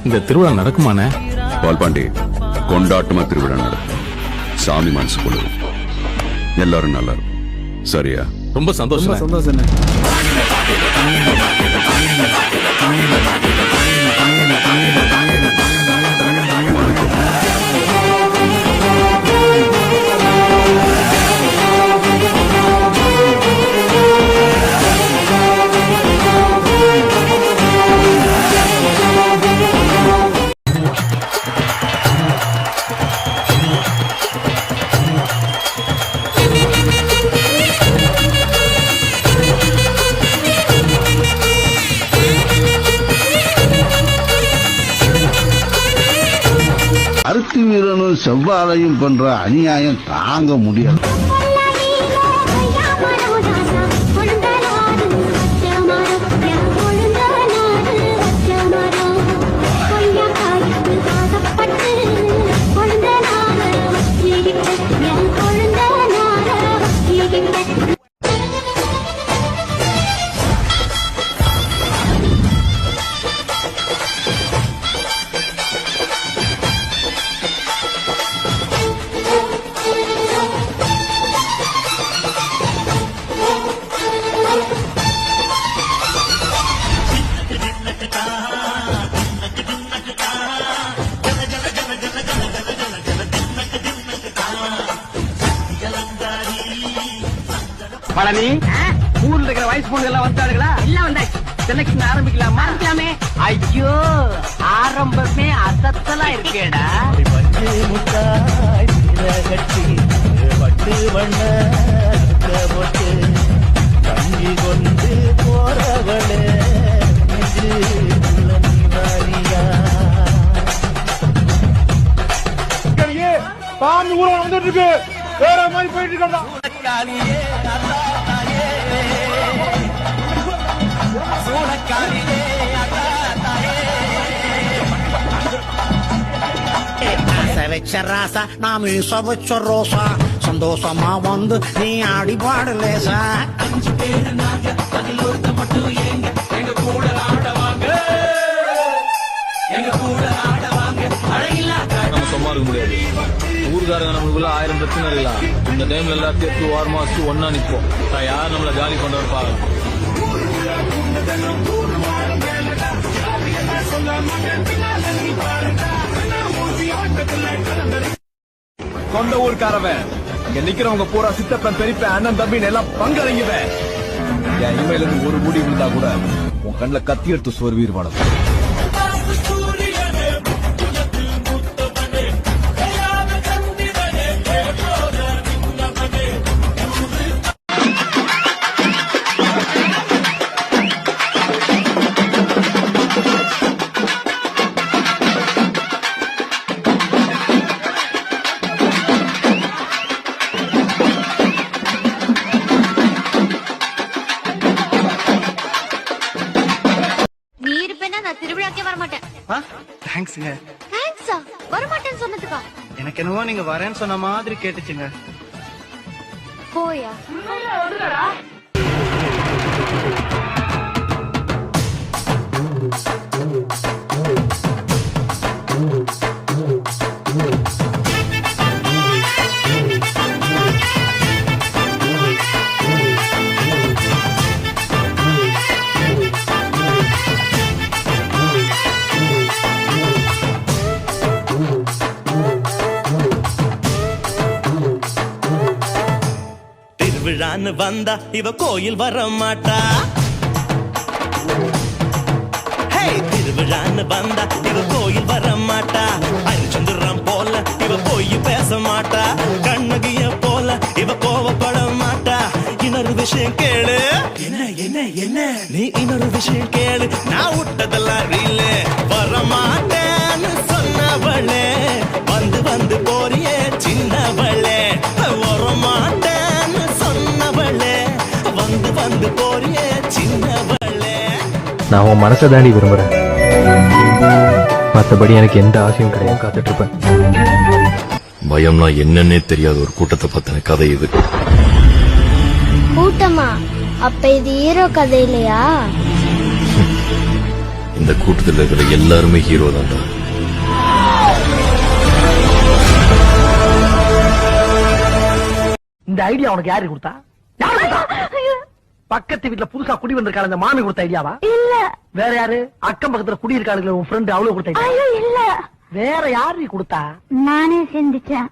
இந்த திருவிழா நடக்குமானே? பால்பாண்டி, கொண்டாட்டமா திருவிழா நடக்கும். சாமி மனசு கொள்ளும். எல்லாரும் நல்லா இருக்கும். சரியா? ரொம்ப சந்தோஷம். சந்தோஷம். அருத்தி வீரனும் செவ்வாழையும் பண்ற அநியாயம் தாங்க முடியாது. பழனி, ஊர்ல இருக்கிற வயசு பொண்ணு எல்லாம் வந்தாடுங்களா? எல்லாம் வந்தாச்சு. செலக்ஷன் ஆரம்பிக்கலாமா? ஆரம்பிக்கலாமே. ஐயோ, ஆரம்பமே அசத்தலா இருக்கேடா. பட்டு முட்டாய் கட்டி பட்டு வண்ண போட்டு கஞ்சி கொண்டு போறவளே பாம்பு ஊரம் வந்துட்டு இருக்கு. வேற மாதிரி போயிட்டு இருக்கா? ராசா நான் மீச வச்ச ரோசா சந்தோஷமா வந்து நீ ஆடி பாடலேசா. 5 பேரு நாங்க, அதில் ஒருத்த மட்டும் எங்க கூட ஆடவாங்க, எங்க கூட ஆடவாங்க. நம்ம சும்மா இருக்க முடியாது. ஊருக்காரங்க நம்மளுக்குள்ள 1000 பிரச்சனை இருக்கலாம். இந்த டைம்ல எல்லாத்தையும் எடுத்து ஓரமா வச்சு ஒன்னா நிற்போம். யார் நம்மள ஜாலி கொண்டு பாருங்க. சொந்த ஊருக்காரவன் இங்க நிக்கிறவங்க பூரா சித்தப்பன், பெரியப்பன், அண்ணன், தம்பின்னு எல்லாம் பங்கடைங்குவேன். என் இமையில இருந்து ஒரு முடி விழுந்தா கூட உன் கண்ணுல கத்தி எடுத்து சோர்வீர் வளம். தேங்க்ஸ்ங்க. தேங்க்ஸா? வரமாட்டேன்னு சொன்னதுக்கா? எனக்கு என்னவோ நீங்க வரேன்னு சொன்ன மாதிரி கேட்டுச்சுங்க. போயா. திருவிழான்னு வந்தா இவ கோயில் வர மாட்டா. திருவிழான்னு வந்தா இவ கோயில் வர மாட்டா. அரிச்சந்திரம் போல இவ போய் பேச மாட்டா. கண்ணகிய போல இவ கோவப்பட மாட்டா. இன்னொரு விஷயம் கேளு. என்ன என்ன என்ன? நீ இன்னொரு விஷயம் கேளு. நான் விட்டதெல்லாம் ரீல. வர மாட்டேன்னு சொன்னவளே வந்து வந்து போறியே சின்னவளே. வர மாட்டேன்னு சொன்னவளே வந்து வந்து போறியே சின்னவளே. நான் உன் மனசை தாண்டி விரும்புறேன். மற்றபடி எனக்கு எந்த ஆசையும் கிடையாது. காத்துட்டு இருப்பேன். பயம்னா என்னன்னே தெரியாத ஒரு கூட்டத்தை பத்தின கதை இது. கூட்டமா? அப்ப இது ஹீரோ கதை இல்லையா? இந்த கூட்டத்தில் இருக்கிற எல்லாருமே ஹீரோ தான்டா. இந்த ஐடியா உனக்கு யாரு கொடுத்தா? பக்கத்து வீட்டுல புதுசா குடி வந்திருக்காங்க அந்த மாமி கொடுத்த ஐடியாவா? இல்ல. வேற யாரு? அக்கம் பக்கத்துல குடி இருக்காளுங்களே உன் ஃப்ரெண்ட் அவ்வளவு கொடுத்த ஐடியா? இல்ல. வேற யாரு கொடுத்தா? நானே சிந்திச்சேன்.